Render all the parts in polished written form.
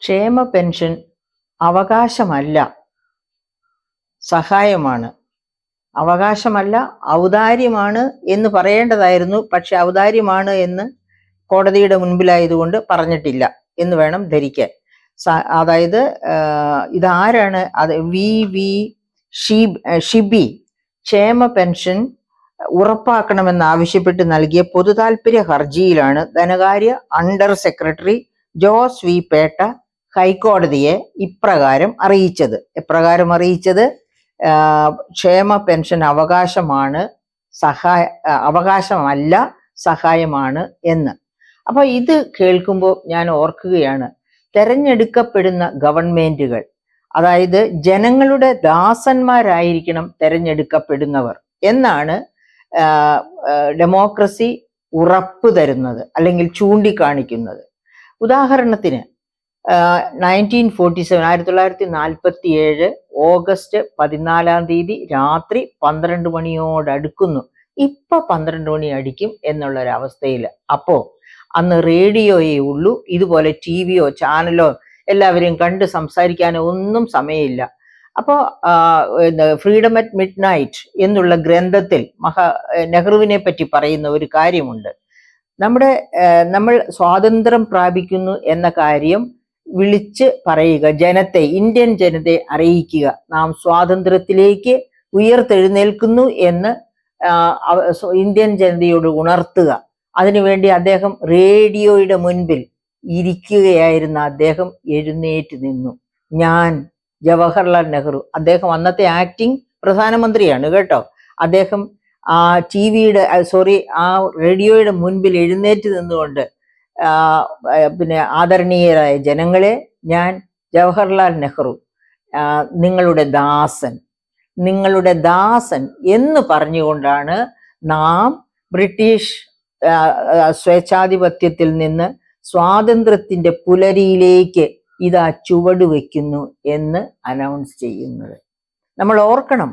ക്ഷേമ പെൻഷൻ അവകാശമല്ല, സഹായമാണ്. അവകാശമല്ല, ഔദാര്യമാണ് എന്ന് പറയേണ്ടതായിരുന്നു. പക്ഷെ ഔദാര്യമാണ് എന്ന് കോടതിയുടെ മുൻപിലായതുകൊണ്ട് പറഞ്ഞിട്ടില്ല എന്ന് വേണം ധരിക്കാൻ. അതായത് ഇതാരാണ്? അത് വി ഷിബി ക്ഷേമ പെൻഷൻ ഉറപ്പാക്കണമെന്നാവശ്യപ്പെട്ട് നൽകിയ പൊതുതാൽപര്യ ഹർജിയിലാണ് ധനകാര്യ under secretary Jose V Petta ഹൈക്കോടതിയെ ഇപ്രകാരം അറിയിച്ചത്. ക്ഷേമ പെൻഷൻ അവകാശമാണ്, അവകാശമല്ല, സഹായമാണ് എന്ന്. അപ്പൊ ഇത് കേൾക്കുമ്പോൾ ഞാൻ ഓർക്കുകയാണ്, തെരഞ്ഞെടുക്കപ്പെടുന്ന ഗവൺമെന്റുകൾ, അതായത് ജനങ്ങളുടെ ദാസന്മാരായിരിക്കണം തെരഞ്ഞെടുക്കപ്പെടുന്നവർ എന്നാണ് ഡെമോക്രസി ഉറപ്പ് തരുന്നത് അല്ലെങ്കിൽ ചൂണ്ടിക്കാണിക്കുന്നത്. ഉദാഹരണത്തിന് 1947 ഓഗസ്റ്റ് 14 രാത്രി 12 മണിയോടടുക്കുന്നു. ഇപ്പൊ 12 മണി അടിക്കും എന്നുള്ളൊരവസ്ഥയിൽ. അപ്പോ അന്ന് റേഡിയോയേ ഉള്ളൂ, ഇതുപോലെ ടിവിയോ ചാനലോ എല്ലാവരെയും കണ്ട് സംസാരിക്കാനോ ഒന്നും സമയമില്ല. അപ്പോൾ ഫ്രീഡം അറ്റ് മിഡ് നൈറ്റ് എന്നുള്ള ഗ്രന്ഥത്തിൽ നെഹ്റുവിനെ പറ്റി പറയുന്ന ഒരു കാര്യമുണ്ട്. നമ്മൾ സ്വാതന്ത്ര്യം പ്രാപിക്കുന്നു എന്ന കാര്യം വിളിച്ച് പറയുക, ഇന്ത്യൻ ജനതയെ അറിയിക്കുക, നാം സ്വാതന്ത്ര്യത്തിലേക്ക് ഉയർത്തെഴുന്നേൽക്കുന്നു എന്ന് ഇന്ത്യൻ ജനതയോട് ഉണർത്തുക. അതിനുവേണ്ടി അദ്ദേഹം റേഡിയോയുടെ മുൻപിൽ ഇരിക്കുകയായിരുന്ന അദ്ദേഹം എഴുന്നേറ്റ് നിന്നു. ഞാൻ ജവഹർലാൽ നെഹ്റു, അദ്ദേഹം അന്നത്തെ ആക്ടിംഗ് പ്രധാനമന്ത്രിയാണ് കേട്ടോ. അദ്ദേഹം ആ ആ റേഡിയോയുടെ മുൻപിൽ എഴുന്നേറ്റ് നിന്നുകൊണ്ട് ആദരണീയരായ ജനങ്ങളെ, ഞാൻ ജവഹർലാൽ നെഹ്റു നിങ്ങളുടെ ദാസൻ എന്ന് പറഞ്ഞുകൊണ്ടാണ് നാം ബ്രിട്ടീഷ് സ്വേച്ഛാധിപത്യത്തിൽ നിന്ന് സ്വാതന്ത്ര്യത്തിന്റെ പുലരിയിലേക്ക് ഇതാ ചുവട് വയ്ക്കുന്നു എന്ന് അനൗൺസ് ചെയ്യുന്നത്. നമ്മൾ ഓർക്കണം,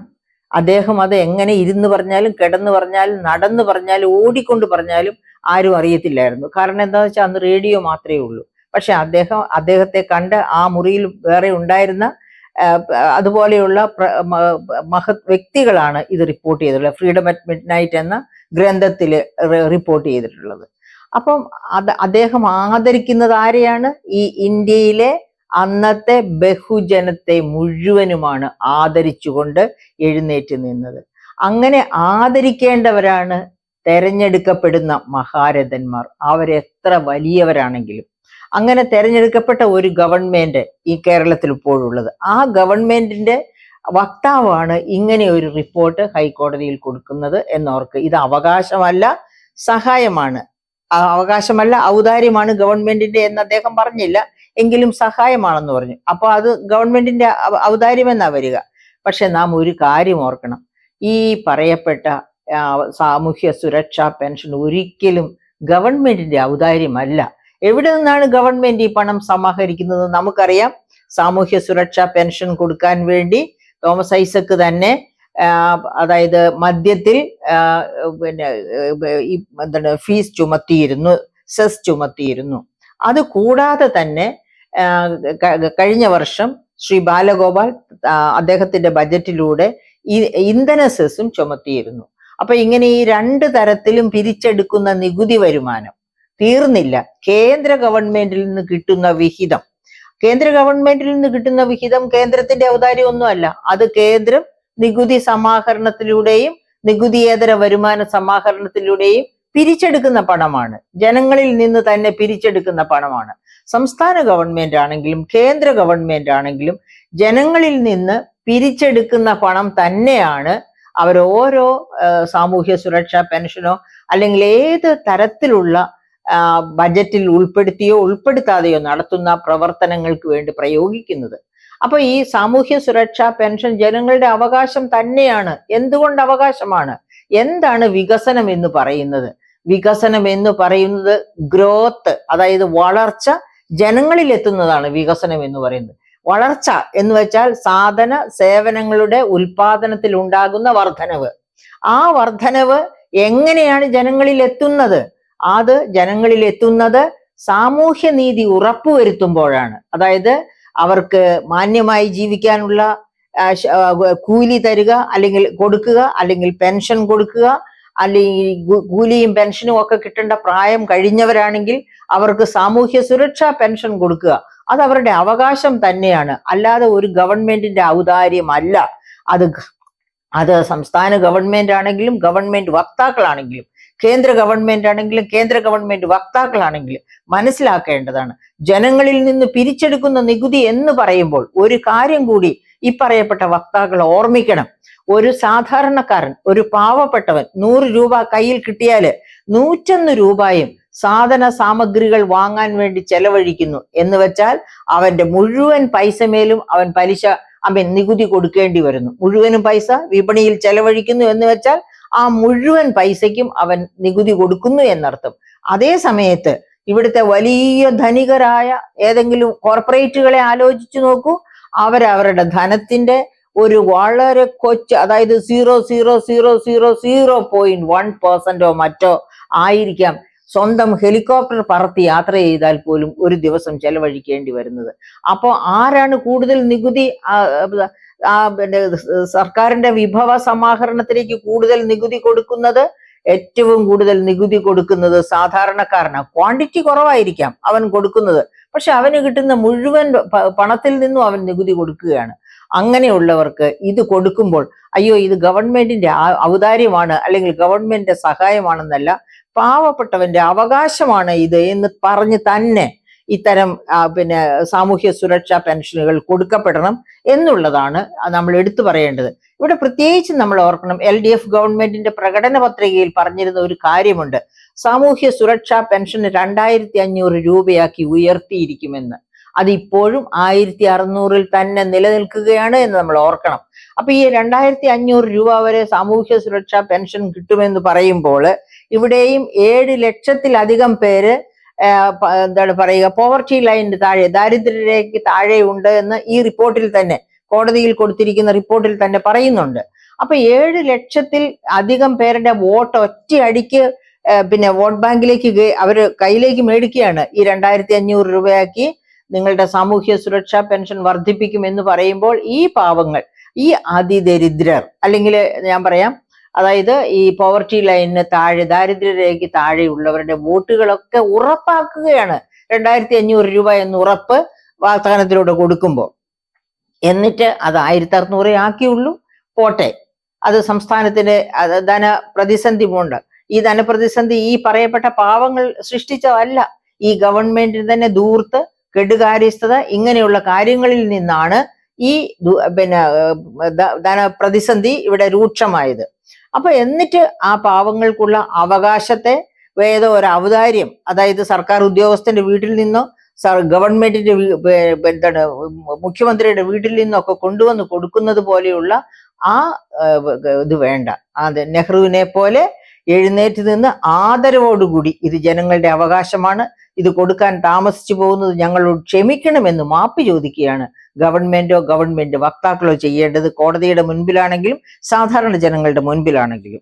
അദ്ദേഹം അത് എങ്ങനെ ഇരുന്ന് പറഞ്ഞാലും കിടന്നു പറഞ്ഞാലും നടന്നു പറഞ്ഞാലും ഓടിക്കൊണ്ട് പറഞ്ഞാലും ആരും അറിയത്തില്ലായിരുന്നു. കാരണം എന്താണെന്ന് വെച്ചാൽ അന്ന് റേഡിയോ മാത്രമേ ഉള്ളൂ. പക്ഷെ അദ്ദേഹത്തെ കണ്ട് ആ മുറിയിൽ വേറെ ഉണ്ടായിരുന്ന അതുപോലെയുള്ള മഹത് വ്യക്തികളാണ് ഇത് റിപ്പോർട്ട് ചെയ്തിട്ടുള്ളത്. ഫ്രീഡം അറ്റ് മിഡ് നൈറ്റ് എന്ന ഗ്രന്ഥത്തിൽ റിപ്പോർട്ട് ചെയ്തിട്ടുള്ളത്. അപ്പം അദ്ദേഹം ആദരിക്കുന്നത് ആരെയാണ്? ഈ ഇന്ത്യയിലെ അന്നത്തെ ബഹുജനത്തെ മുഴുവനുമാണ് ആദരിച്ചുകൊണ്ട് എഴുന്നേറ്റ് നിന്നത്. അങ്ങനെ ആദരിക്കേണ്ടവരാണ് തെരഞ്ഞെടുക്കപ്പെടുന്ന മഹാരഥന്മാർ, അവരെത്ര വലിയവരാണെങ്കിലും. അങ്ങനെ തെരഞ്ഞെടുക്കപ്പെട്ട ഒരു ഗവൺമെന്റ് ഈ കേരളത്തിൽ ഇപ്പോഴുള്ളത്. ആ ഗവൺമെന്റിന്റെ വക്താവാണ് ഇങ്ങനെ ഒരു റിപ്പോർട്ട് ഹൈക്കോടതിയിൽ കൊടുക്കുന്നത് എന്നോർക്ക്. ഇത് അവകാശമല്ല, സഹായമാണ്. അവകാശമല്ല, ഔദാര്യമാണ് ഗവൺമെന്റിന്റെ എന്ന് അദ്ദേഹം പറഞ്ഞില്ല, എങ്കിലും സഹായമാണെന്ന് പറഞ്ഞു. അപ്പൊ അത് ഗവൺമെന്റിന്റെ ഔദാര്യമെന്നാ വരിക. പക്ഷെ നാം ഒരു കാര്യം ഓർക്കണം, ഈ പറയപ്പെട്ട സാമൂഹ്യ സുരക്ഷാ പെൻഷൻ ഒരിക്കലും ഗവൺമെന്റിന്റെ ഔദാര്യമല്ല. എവിടെ നിന്നാണ് ഗവൺമെന്റ് ഈ പണം സമാഹരിക്കുന്നത്? നമുക്കറിയാം. സാമൂഹ്യ സുരക്ഷാ പെൻഷൻ കൊടുക്കാൻ വേണ്ടി തോമസ് ഐസക്ക് തന്നെ അതായത് മദ്യത്തിൽ ഫീസ് ചുമത്തിയിരുന്നു, സെസ് ചുമത്തിയിരുന്നു. അത് കൂടാതെ തന്നെ കഴിഞ്ഞ വർഷം ശ്രീ ബാലഗോപാൽ അദ്ദേഹത്തിന്റെ ബജറ്റിലൂടെ ഇന്ധന സെസ്സും ചുമത്തിയിരുന്നു. അപ്പൊ ഇങ്ങനെ ഈ 2 തരത്തിലും പിരിച്ചെടുക്കുന്ന നികുതി വരുമാനം തീർന്നില്ല. കേന്ദ്ര ഗവൺമെന്റിൽ നിന്ന് കിട്ടുന്ന വിഹിതം കേന്ദ്രത്തിന്റെ ഔദാര്യമൊന്നുമല്ല. അത് കേന്ദ്രം നികുതി സമാഹരണത്തിലൂടെയും നികുതിയേതര വരുമാന സമാഹരണത്തിലൂടെയും പിരിച്ചെടുക്കുന്ന പണമാണ്. ജനങ്ങളിൽ നിന്ന് തന്നെ പിരിച്ചെടുക്കുന്ന പണമാണ്. സംസ്ഥാന ഗവൺമെന്റ് ആണെങ്കിലും കേന്ദ്ര ഗവൺമെന്റ് ആണെങ്കിലും ജനങ്ങളിൽ നിന്ന് പിരിച്ചെടുക്കുന്ന പണം തന്നെയാണ് അവർ ഓരോ സാമൂഹ്യ സുരക്ഷാ പെൻഷനോ അല്ലെങ്കിൽ ഏത് തരത്തിലുള്ള ബജറ്റിൽ ഉൾപ്പെടുത്തിയോ ഉൾപ്പെടുത്താതെയോ നടത്തുന്ന പ്രവർത്തനങ്ങൾക്ക് വേണ്ടി പ്രയോഗിക്കുന്നത്. അപ്പൊ ഈ സാമൂഹ്യ സുരക്ഷാ പെൻഷൻ ജനങ്ങളുടെ അവകാശം തന്നെയാണ്. എന്തുകൊണ്ട് അവകാശമാണ്? എന്താണ് വികസനം എന്ന് പറയുന്നത്? വികസനം എന്ന് പറയുന്നത് ഗ്രോത്ത്, അതായത് വളർച്ച ജനങ്ങളിൽ എത്തുന്നതാണ് വികസനം എന്ന് പറയുന്നത്. വളർച്ച എന്ന് വെച്ചാൽ സാധന സേവനങ്ങളുടെ ഉൽപാദനത്തിൽ ഉണ്ടാകുന്ന വർധനവ്. ആ വർധനവ് എങ്ങനെയാണ് ജനങ്ങളിൽ എത്തുന്നത്? അത് ജനങ്ങളിൽ എത്തുന്നത് സാമൂഹ്യനീതി ഉറപ്പുവരുത്തുമ്പോഴാണ്. അതായത് അവർക്ക് മാന്യമായി ജീവിക്കാനുള്ള കൂലി തരിക, അല്ലെങ്കിൽ കൊടുക്കുക, അല്ലെങ്കിൽ പെൻഷൻ കൊടുക്കുക, അല്ലെങ്കിൽ കൂലിയും പെൻഷനും ഒക്കെ കിട്ടേണ്ട പ്രായം കഴിഞ്ഞവരാണെങ്കിൽ അവർക്ക് സാമൂഹ്യ സുരക്ഷാ പെൻഷൻ കൊടുക്കുക. അത് അവരുടെ അവകാശം തന്നെയാണ്, അല്ലാതെ ഒരു ഗവൺമെന്റിന്റെ ഔദാര്യമല്ല. അത് സംസ്ഥാന ഗവൺമെന്റ് ആണെങ്കിലും ഗവൺമെന്റ് വക്താക്കളാണെങ്കിലും കേന്ദ്ര ഗവൺമെന്റ് ആണെങ്കിലും കേന്ദ്ര ഗവൺമെന്റ് വക്താക്കളാണെങ്കിലും മനസ്സിലാക്കേണ്ടതാണ്. ജനങ്ങളിൽ നിന്ന് പിരിച്ചെടുക്കുന്ന നികുതി എന്ന് പറയുമ്പോൾ ഒരു കാര്യം കൂടി ഈ പറയപ്പെട്ട വക്താക്കൾ ഓർമ്മിക്കണം. ഒരു സാധാരണക്കാരൻ, ഒരു പാവപ്പെട്ടവൻ 100 രൂപ കയ്യിൽ കിട്ടിയാല് 101 രൂപയും സാധന സാമഗ്രികൾ വാങ്ങാൻ വേണ്ടി ചെലവഴിക്കുന്നു എന്ന് വെച്ചാൽ അവന്റെ മുഴുവൻ പൈസ മേലും അവൻ നികുതി കൊടുക്കേണ്ടി വരുന്നു. മുഴുവനും പൈസ വിപണിയിൽ ചെലവഴിക്കുന്നു എന്ന് വെച്ചാൽ ആ മുഴുവൻ പൈസയ്ക്കും അവൻ നികുതി കൊടുക്കുന്നു എന്നർത്ഥം. അതേ സമയത്ത് ഇവിടുത്തെ വലിയ ധനികരായ ഏതെങ്കിലും കോർപ്പറേറ്റുകളെ ആലോചിച്ചു നോക്കൂ. അവരവരുടെ ധനത്തിന്റെ ഒരു വളരെ അതായത് 0.00001% മറ്റോ ആയിരിക്കാം സ്വന്തം ഹെലികോപ്റ്റർ പറത്തി യാത്ര ചെയ്താൽ പോലും ഒരു ദിവസം ചെലവഴിക്കേണ്ടി വരുന്നത്. അപ്പോൾ ആരാണ് കൂടുതൽ നികുതി സർക്കാരിന്റെ വിഭവ സമാഹരണത്തിലേക്ക് കൂടുതൽ നികുതി കൊടുക്കുന്നത്? ഏറ്റവും കൂടുതൽ നികുതി കൊടുക്കുന്നത് സാധാരണക്കാരനാണ്. ക്വാണ്ടിറ്റി കുറവായിരിക്കാം അവൻ കൊടുക്കുന്നത്, പക്ഷെ അവന് കിട്ടുന്ന മുഴുവൻ പണത്തിൽ നിന്നും അവൻ നികുതി കൊടുക്കുകയാണ്. അങ്ങനെയുള്ളവർക്ക് ഇത് കൊടുക്കുമ്പോൾ അയ്യോ ഇത് ഗവൺമെന്റിന്റെ ഔദാര്യമാണ് അല്ലെങ്കിൽ ഗവൺമെന്റിന്റെ സഹായമാണെന്നല്ല, പാവപ്പെട്ടവന്റെ അവകാശമാണ് ഇത് എന്ന് പറഞ്ഞ് തന്നെ ഇത്തരം സാമൂഹ്യ സുരക്ഷാ പെൻഷനുകൾ കൊടുക്കപ്പെടണം എന്നുള്ളതാണ് നമ്മൾ എടുത്തു പറയേണ്ടത്. ഇവിടെ പ്രത്യേകിച്ച് നമ്മൾ ഓർക്കണം, LDF ഗവൺമെന്റിന്റെ പ്രകടന പത്രികയിൽ പറഞ്ഞിരുന്ന ഒരു കാര്യമുണ്ട്. സാമൂഹ്യ സുരക്ഷാ പെൻഷൻ 2500 രൂപയാക്കി ഉയർത്തിയിരിക്കുമെന്ന്. അതിപ്പോഴും 1600 തന്നെ നിലനിൽക്കുകയാണ് എന്ന് നമ്മൾ ഓർക്കണം. അപ്പൊ ഈ 2500 രൂപ വരെ സാമൂഹ്യ സുരക്ഷാ പെൻഷൻ കിട്ടുമെന്ന് പറയുമ്പോൾ ഇവിടെയും 7 ലക്ഷത്തിലധികം പേര് എന്താണ് പറയുക, പോവർട്ടി ലൈനിന് താഴെ, ദാരിദ്ര്യരേഖയ്ക്ക് താഴെ ഉണ്ട് എന്ന് ഈ റിപ്പോർട്ടിൽ തന്നെ, കോടതിയിൽ കൊടുത്തിരിക്കുന്ന റിപ്പോർട്ടിൽ തന്നെ പറയുന്നുണ്ട്. അപ്പൊ 7 ലക്ഷത്തിൽ അധികം പേരുടെ വോട്ട് ഒറ്റയടിക്ക് വോട്ട് ബാങ്കിലേക്ക് അവര് കയ്യിലേക്ക് മേടിക്കുകയാണ്. ഈ 2500 രൂപയാക്കി നിങ്ങളുടെ സാമൂഹ്യ സുരക്ഷാ പെൻഷൻ വർദ്ധിപ്പിക്കും എന്ന് പറയുമ്പോൾ ഈ പാവങ്ങൾ, ഈ അതിദരിദ്രർ, അല്ലെങ്കിൽ ഞാൻ പറയാം അതായത് ഈ പോവർട്ടി ലൈനിന് താഴെ, ദാരിദ്ര്യരേഖയ്ക്ക് താഴെയുള്ളവരുടെ വോട്ടുകളൊക്കെ ഉറപ്പാക്കുകയാണ് 2500 രൂപ എന്ന് ഉറപ്പ് വാഗ്ദാനത്തിലൂടെ കൊടുക്കുമ്പോൾ. എന്നിട്ട് അത് 1600 ആക്കിയുള്ളൂ, പോട്ടെ. അത് സംസ്ഥാനത്തിന്റെ ധനപ്രതിസന്ധി ഉണ്ട്. ഈ ധനപ്രതിസന്ധി ഈ പറയപ്പെട്ട പാവങ്ങൾ സൃഷ്ടിച്ചതല്ല. ഈ ഗവൺമെന്റിന് തന്നെ ധൂർത്ത്, കെടുകാര്യസ്ഥത, ഇങ്ങനെയുള്ള കാര്യങ്ങളിൽ നിന്നാണ് ഈ ധനപ്രതിസന്ധി ഇവിടെ രൂക്ഷമായത്. അപ്പൊ എന്നിട്ട് ആ പാവങ്ങൾക്കുള്ള അവകാശത്തെ ഏതോ ഒരു ഔദാര്യം, അതായത് സർക്കാർ ഉദ്യോഗസ്ഥന്റെ വീട്ടിൽ നിന്നോ ഗവൺമെന്റിന്റെ മുഖ്യമന്ത്രിയുടെ വീട്ടിൽ നിന്നൊക്കെ കൊണ്ടുവന്ന് കൊടുക്കുന്നത് പോലെയുള്ള ആ ഇത് വേണ്ട. അത് നെഹ്റുവിനെ പോലെ എഴുന്നേറ്റ് നിന്ന് ആദരവോടുകൂടി ഇത് ജനങ്ങളുടെ അവകാശമാണ്, ഇത് കൊടുക്കാൻ താമസിച്ചു പോകുന്നത് ഞങ്ങളോട് ക്ഷമിക്കണമെന്ന് മാപ്പ് ചോദിക്കുകയാണ് ഗവൺമെന്റോ ഗവൺമെന്റ് വക്താക്കളോ ചെയ്യേണ്ടത്, കോടതിയുടെ മുൻപിലാണെങ്കിലും സാധാരണ ജനങ്ങളുടെ മുൻപിലാണെങ്കിലും.